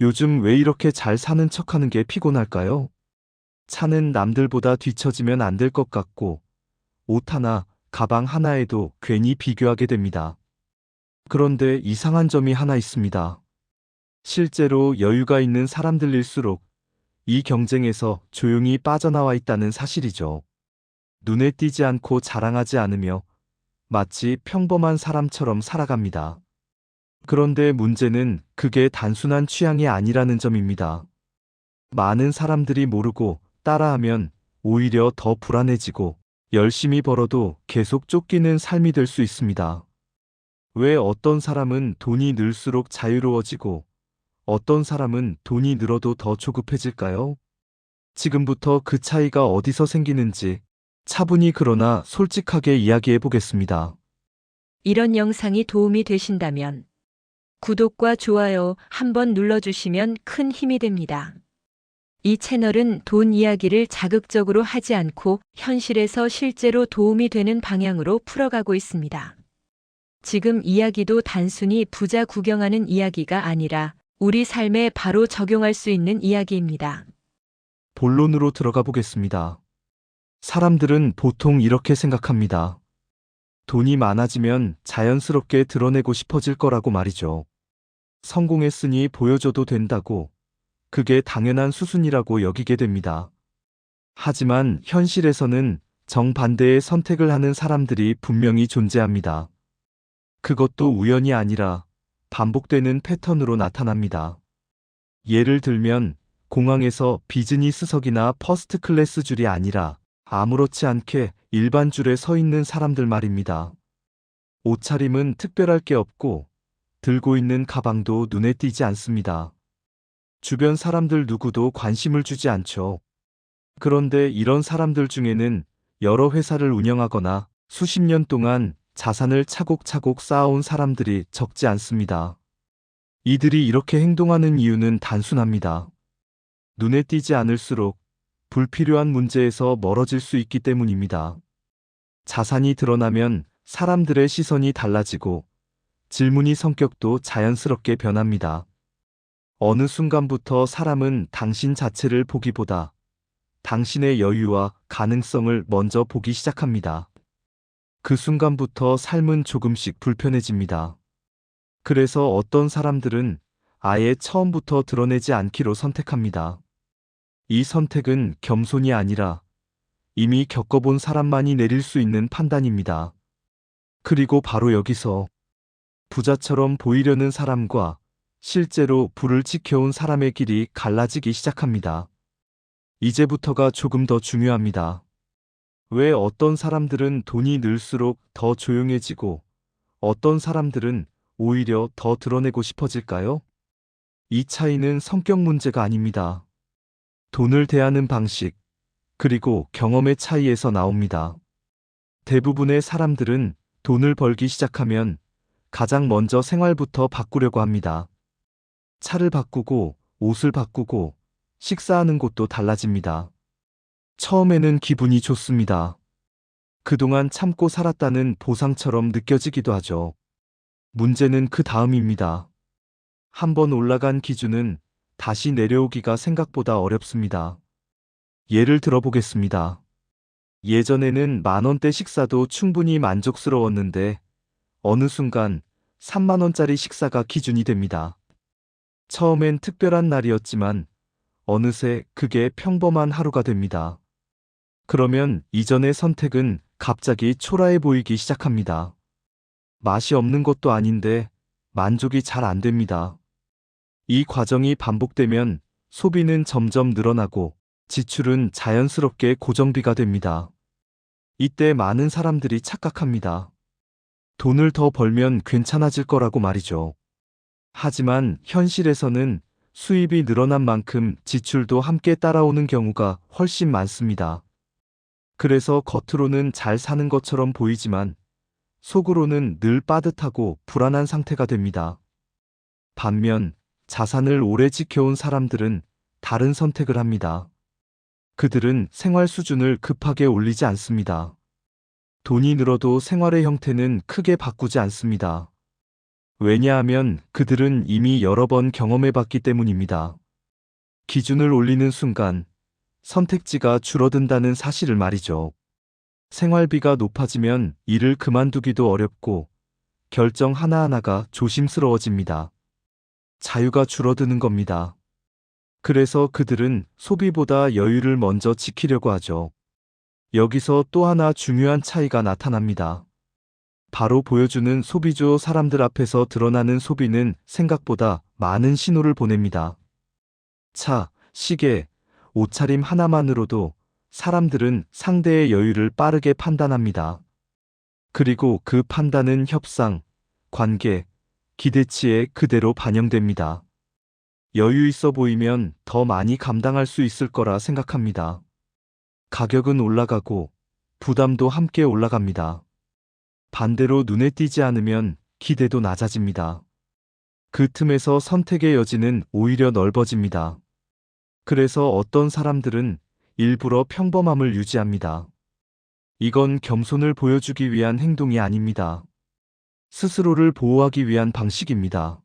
요즘 왜 이렇게 잘 사는 척하는 게 피곤할까요? 차는 남들보다 뒤처지면 안 될 것 같고, 옷 하나, 가방 하나에도 괜히 비교하게 됩니다. 그런데 이상한 점이 하나 있습니다. 실제로 여유가 있는 사람들일수록 이 경쟁에서 조용히 빠져나와 있다는 사실이죠. 눈에 띄지 않고 자랑하지 않으며 마치 평범한 사람처럼 살아갑니다. 그런데 문제는 그게 단순한 취향이 아니라는 점입니다. 많은 사람들이 모르고 따라하면 오히려 더 불안해지고 열심히 벌어도 계속 쫓기는 삶이 될 수 있습니다. 왜 어떤 사람은 돈이 늘수록 자유로워지고 어떤 사람은 돈이 늘어도 더 조급해질까요? 지금부터 그 차이가 어디서 생기는지 차분히 그러나 솔직하게 이야기해 보겠습니다. 이런 영상이 도움이 되신다면 구독과 좋아요 한번 눌러주시면 큰 힘이 됩니다. 이 채널은 돈 이야기를 자극적으로 하지 않고 현실에서 실제로 도움이 되는 방향으로 풀어가고 있습니다. 지금 이야기도 단순히 부자 구경하는 이야기가 아니라 우리 삶에 바로 적용할 수 있는 이야기입니다. 본론으로 들어가 보겠습니다. 사람들은 보통 이렇게 생각합니다. 돈이 많아지면 자연스럽게 드러내고 싶어질 거라고 말이죠. 성공했으니 보여줘도 된다고, 그게 당연한 수순이라고 여기게 됩니다. 하지만 현실에서는 정반대의 선택을 하는 사람들이 분명히 존재합니다. 그것도 우연이 아니라 반복되는 패턴으로 나타납니다. 예를 들면 공항에서 비즈니스석이나 퍼스트 클래스 줄이 아니라 아무렇지 않게 일반 줄에 서 있는 사람들 말입니다. 옷차림은 특별할 게 없고 들고 있는 가방도 눈에 띄지 않습니다. 주변 사람들 누구도 관심을 주지 않죠. 그런데 이런 사람들 중에는 여러 회사를 운영하거나 수십 년 동안 자산을 차곡차곡 쌓아온 사람들이 적지 않습니다. 이들이 이렇게 행동하는 이유는 단순합니다. 눈에 띄지 않을수록 불필요한 문제에서 멀어질 수 있기 때문입니다. 자산이 드러나면 사람들의 시선이 달라지고 질문이 성격도 자연스럽게 변합니다. 어느 순간부터 사람은 당신 자체를 보기보다 당신의 여유와 가능성을 먼저 보기 시작합니다. 그 순간부터 삶은 조금씩 불편해집니다. 그래서 어떤 사람들은 아예 처음부터 드러내지 않기로 선택합니다. 이 선택은 겸손이 아니라 이미 겪어본 사람만이 내릴 수 있는 판단입니다. 그리고 바로 여기서 부자처럼 보이려는 사람과 실제로 불을 지켜온 사람의 길이 갈라지기 시작합니다. 이제부터가 조금 더 중요합니다. 왜 어떤 사람들은 돈이 늘수록 더 조용해지고 어떤 사람들은 오히려 더 드러내고 싶어질까요? 이 차이는 성격 문제가 아닙니다. 돈을 대하는 방식, 그리고 경험의 차이에서 나옵니다. 대부분의 사람들은 돈을 벌기 시작하면 가장 먼저 생활부터 바꾸려고 합니다. 차를 바꾸고, 옷을 바꾸고, 식사하는 곳도 달라집니다. 처음에는 기분이 좋습니다. 그동안 참고 살았다는 보상처럼 느껴지기도 하죠. 문제는 그 다음입니다. 한번 올라간 기준은 다시 내려오기가 생각보다 어렵습니다. 예를 들어보겠습니다. 예전에는 10,000원대 식사도 충분히 만족스러웠는데 어느 순간 30,000원짜리 식사가 기준이 됩니다. 처음엔 특별한 날이었지만 어느새 그게 평범한 하루가 됩니다. 그러면 이전의 선택은 갑자기 초라해 보이기 시작합니다. 맛이 없는 것도 아닌데 만족이 잘 안 됩니다. 이 과정이 반복되면 소비는 점점 늘어나고 지출은 자연스럽게 고정비가 됩니다. 이때 많은 사람들이 착각합니다. 돈을 더 벌면 괜찮아질 거라고 말이죠. 하지만 현실에서는 수입이 늘어난 만큼 지출도 함께 따라오는 경우가 훨씬 많습니다. 그래서 겉으로는 잘 사는 것처럼 보이지만 속으로는 늘 빠듯하고 불안한 상태가 됩니다. 반면 자산을 오래 지켜온 사람들은 다른 선택을 합니다. 그들은 생활 수준을 급하게 올리지 않습니다. 돈이 늘어도 생활의 형태는 크게 바꾸지 않습니다. 왜냐하면 그들은 이미 여러 번 경험해 봤기 때문입니다. 기준을 올리는 순간 선택지가 줄어든다는 사실을 말이죠. 생활비가 높아지면 일을 그만두기도 어렵고 결정 하나하나가 조심스러워집니다. 자유가 줄어드는 겁니다. 그래서 그들은 소비보다 여유를 먼저 지키려고 하죠. 여기서 또 하나 중요한 차이가 나타납니다. 바로 보여주는 소비주 사람들 앞에서 드러나는 소비는 생각보다 많은 신호를 보냅니다. 차, 시계, 옷차림 하나만으로도 사람들은 상대의 여유를 빠르게 판단합니다. 그리고 그 판단은 협상, 관계, 기대치에 그대로 반영됩니다. 여유 있어 보이면 더 많이 감당할 수 있을 거라 생각합니다. 가격은 올라가고 부담도 함께 올라갑니다. 반대로 눈에 띄지 않으면 기대도 낮아집니다. 그 틈에서 선택의 여지는 오히려 넓어집니다. 그래서 어떤 사람들은 일부러 평범함을 유지합니다. 이건 겸손을 보여주기 위한 행동이 아닙니다. 스스로를 보호하기 위한 방식입니다.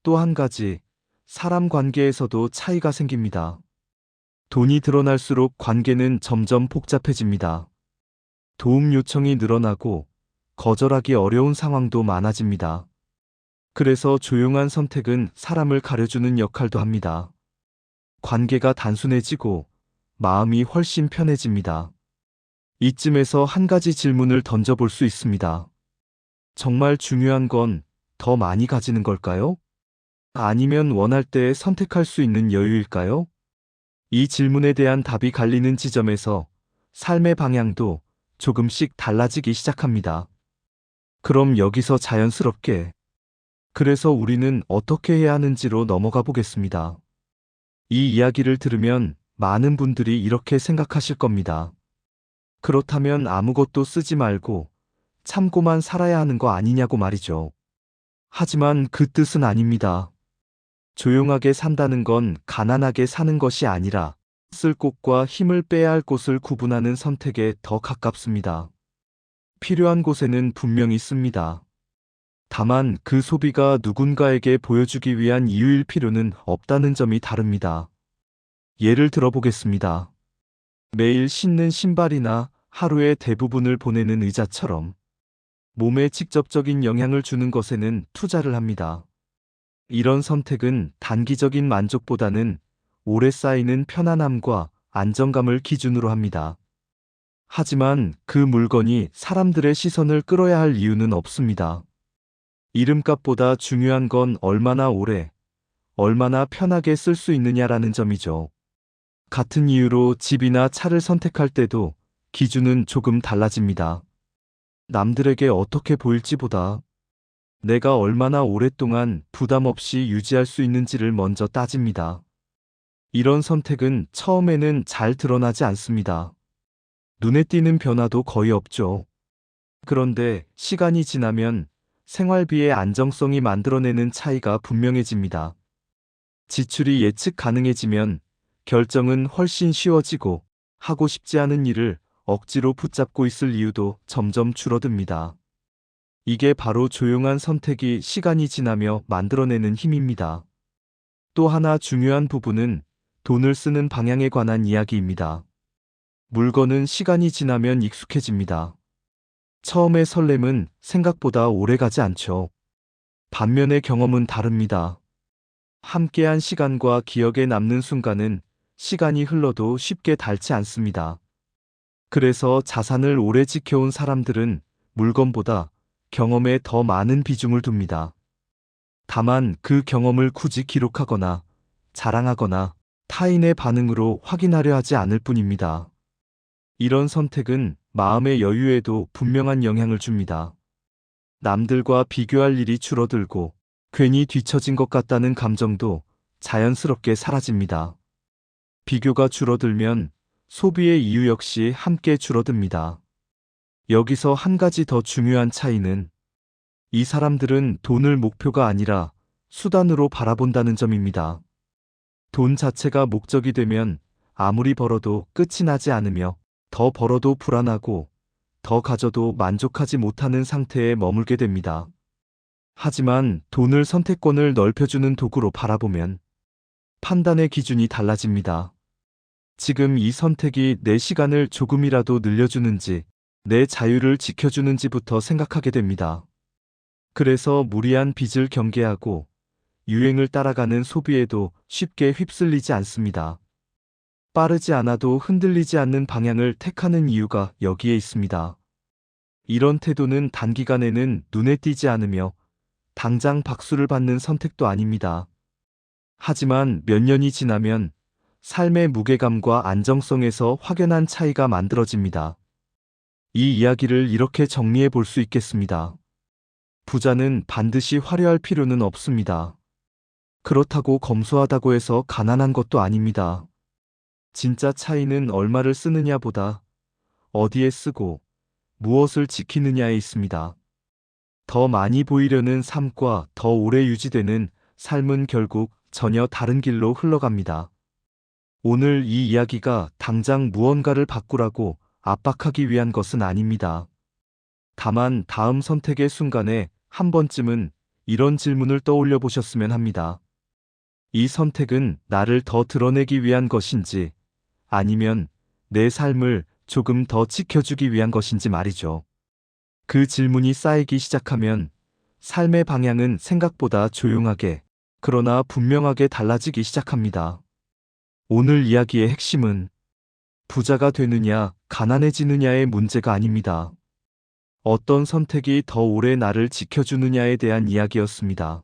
또 한 가지, 사람 관계에서도 차이가 생깁니다. 돈이 드러날수록 관계는 점점 복잡해집니다. 도움 요청이 늘어나고 거절하기 어려운 상황도 많아집니다. 그래서 조용한 선택은 사람을 가려주는 역할도 합니다. 관계가 단순해지고 마음이 훨씬 편해집니다. 이쯤에서 한 가지 질문을 던져볼 수 있습니다. 정말 중요한 건 더 많이 가지는 걸까요? 아니면 원할 때 선택할 수 있는 여유일까요? 이 질문에 대한 답이 갈리는 지점에서 삶의 방향도 조금씩 달라지기 시작합니다. 그럼 여기서 자연스럽게 그래서 우리는 어떻게 해야 하는지로 넘어가 보겠습니다. 이 이야기를 들으면 많은 분들이 이렇게 생각하실 겁니다. 그렇다면 아무것도 쓰지 말고 참고만 살아야 하는 거 아니냐고 말이죠. 하지만 그 뜻은 아닙니다. 조용하게 산다는 건 가난하게 사는 것이 아니라 쓸 곳과 힘을 빼야 할 곳을 구분하는 선택에 더 가깝습니다. 필요한 곳에는 분명히 씁니다. 다만 그 소비가 누군가에게 보여주기 위한 이유일 필요는 없다는 점이 다릅니다. 예를 들어보겠습니다. 매일 신는 신발이나 하루의 대부분을 보내는 의자처럼 몸에 직접적인 영향을 주는 것에는 투자를 합니다. 이런 선택은 단기적인 만족보다는 오래 쌓이는 편안함과 안정감을 기준으로 합니다. 하지만 그 물건이 사람들의 시선을 끌어야 할 이유는 없습니다. 이름값보다 중요한 건 얼마나 오래, 얼마나 편하게 쓸 수 있느냐라는 점이죠. 같은 이유로 집이나 차를 선택할 때도 기준은 조금 달라집니다. 남들에게 어떻게 보일지보다 내가 얼마나 오랫동안 부담 없이 유지할 수 있는지를 먼저 따집니다. 이런 선택은 처음에는 잘 드러나지 않습니다. 눈에 띄는 변화도 거의 없죠. 그런데 시간이 지나면 생활비의 안정성이 만들어내는 차이가 분명해집니다. 지출이 예측 가능해지면 결정은 훨씬 쉬워지고 하고 싶지 않은 일을 억지로 붙잡고 있을 이유도 점점 줄어듭니다. 이게 바로 조용한 선택이 시간이 지나며 만들어내는 힘입니다. 또 하나 중요한 부분은 돈을 쓰는 방향에 관한 이야기입니다. 물건은 시간이 지나면 익숙해집니다. 처음의 설렘은 생각보다 오래 가지 않죠. 반면에 경험은 다릅니다. 함께한 시간과 기억에 남는 순간은 시간이 흘러도 쉽게 닳지 않습니다. 그래서 자산을 오래 지켜온 사람들은 물건보다 경험에 더 많은 비중을 둡니다. 다만 그 경험을 굳이 기록하거나 자랑하거나 타인의 반응으로 확인하려 하지 않을 뿐입니다. 이런 선택은 마음의 여유에도 분명한 영향을 줍니다. 남들과 비교할 일이 줄어들고 괜히 뒤처진 것 같다는 감정도 자연스럽게 사라집니다. 비교가 줄어들면 소비의 이유 역시 함께 줄어듭니다. 여기서 한 가지 더 중요한 차이는 이 사람들은 돈을 목표가 아니라 수단으로 바라본다는 점입니다. 돈 자체가 목적이 되면 아무리 벌어도 끝이 나지 않으며 더 벌어도 불안하고 더 가져도 만족하지 못하는 상태에 머물게 됩니다. 하지만 돈을 선택권을 넓혀주는 도구로 바라보면 판단의 기준이 달라집니다. 지금 이 선택이 내 시간을 조금이라도 늘려주는지, 내 자유를 지켜주는지부터 생각하게 됩니다. 그래서 무리한 빚을 경계하고 유행을 따라가는 소비에도 쉽게 휩쓸리지 않습니다. 빠르지 않아도 흔들리지 않는 방향을 택하는 이유가 여기에 있습니다. 이런 태도는 단기간에는 눈에 띄지 않으며 당장 박수를 받는 선택도 아닙니다. 하지만 몇 년이 지나면 삶의 무게감과 안정성에서 확연한 차이가 만들어집니다. 이 이야기를 이렇게 정리해 볼 수 있겠습니다. 부자는 반드시 화려할 필요는 없습니다. 그렇다고 검소하다고 해서 가난한 것도 아닙니다. 진짜 차이는 얼마를 쓰느냐보다 어디에 쓰고 무엇을 지키느냐에 있습니다. 더 많이 보이려는 삶과 더 오래 유지되는 삶은 결국 전혀 다른 길로 흘러갑니다. 오늘 이 이야기가 당장 무언가를 바꾸라고 압박하기 위한 것은 아닙니다. 다만 다음 선택의 순간에 한 번쯤은 이런 질문을 떠올려 보셨으면 합니다. 이 선택은 나를 더 드러내기 위한 것인지, 아니면 내 삶을 조금 더 지켜주기 위한 것인지 말이죠. 그 질문이 쌓이기 시작하면 삶의 방향은 생각보다 조용하게, 그러나 분명하게 달라지기 시작합니다. 오늘 이야기의 핵심은 부자가 되느냐, 가난해지느냐의 문제가 아닙니다. 어떤 선택이 더 오래 나를 지켜주느냐에 대한 이야기였습니다.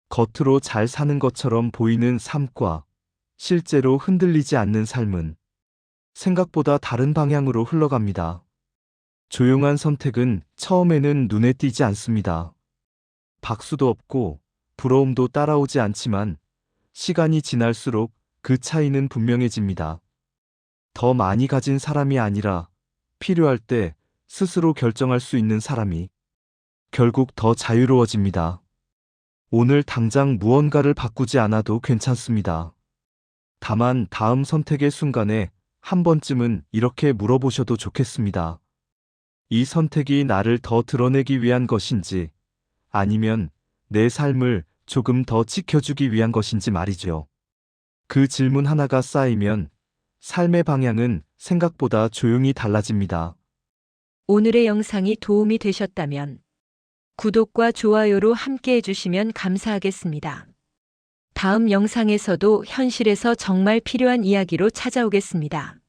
겉으로 잘 사는 것처럼 보이는 삶과 실제로 흔들리지 않는 삶은 생각보다 다른 방향으로 흘러갑니다. 조용한 선택은 처음에는 눈에 띄지 않습니다. 박수도 없고 부러움도 따라오지 않지만 시간이 지날수록 그 차이는 분명해집니다. 더 많이 가진 사람이 아니라 필요할 때 스스로 결정할 수 있는 사람이 결국 더 자유로워집니다. 오늘 당장 무언가를 바꾸지 않아도 괜찮습니다. 다만 다음 선택의 순간에 한 번쯤은 이렇게 물어보셔도 좋겠습니다. 이 선택이 나를 더 드러내기 위한 것인지, 아니면 내 삶을 조금 더 지켜주기 위한 것인지 말이죠. 그 질문 하나가 쌓이면 삶의 방향은 생각보다 조용히 달라집니다. 오늘의 영상이 도움이 되셨다면 구독과 좋아요로 함께 해주시면 감사하겠습니다. 다음 영상에서도 현실에서 정말 필요한 이야기로 찾아오겠습니다.